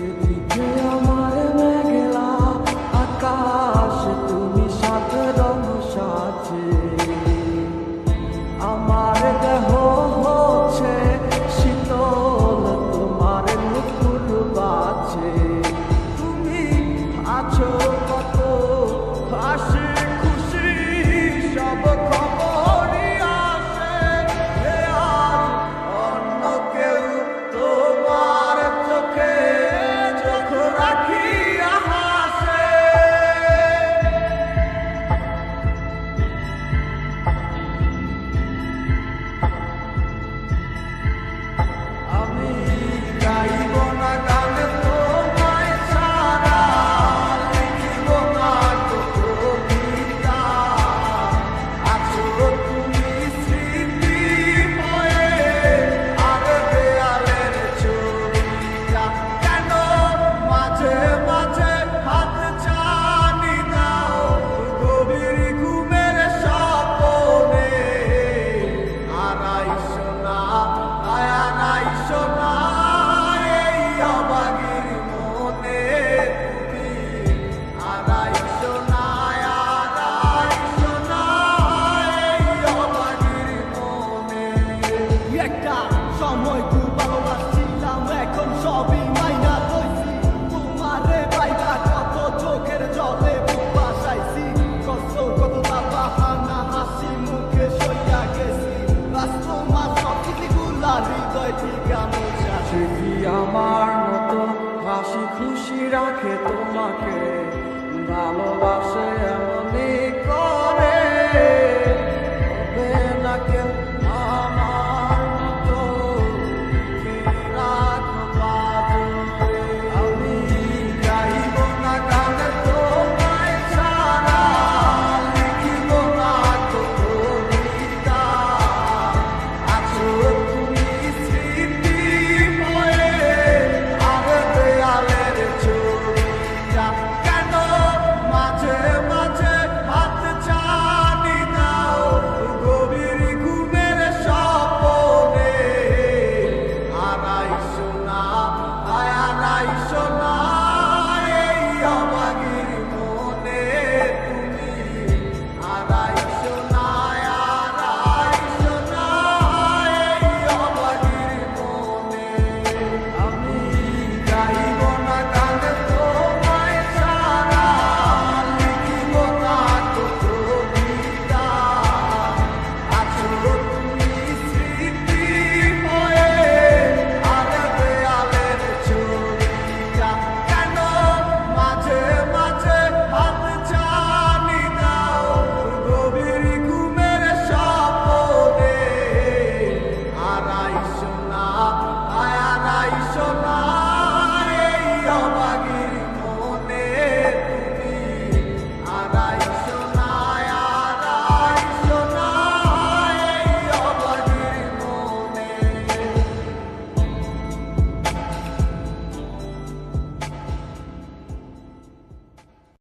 যেদিকে আমার মেঘলা আকাশ তুমি সাত রং সাজে আমার দেহ হচ্ছে শীতল তোমার নুপুর বাজে তুমি আছো কত হাসি খুশি সব খবরই আসে আর অন্য কেউ তোমার চোখে চোখ রাখিয়া হাসে আমি গাইব না গান তোমায় ছাড়া লিখিব না কবিতা আছো তুমি স্মৃতি হয়ে আর দেয়ালের ছবিটা কেন মাঝে মাঝে হাত ছানি দাও গভীর ঘুমের স্বপ্নে আর আইসো না আয়ার আইসো না এই অবাগির মনে তুমি আর আইসো না আর আইসো না এই অবাগির মনে একটা সময় খুব ভালোবাসছিলাম এখন সবই মাইনা লইছি তোমারে পাইবা কত চোখের জলে বুক বাসাইছি কষ্ট কত বাহানা হাসি মুখে সইয়া গেছি তোমার সব কিছুগুলা হৃদয় থেকে মোছা সে কি আমার মতো হাসি খুশি রাখে তোমাকে ভালোবাসা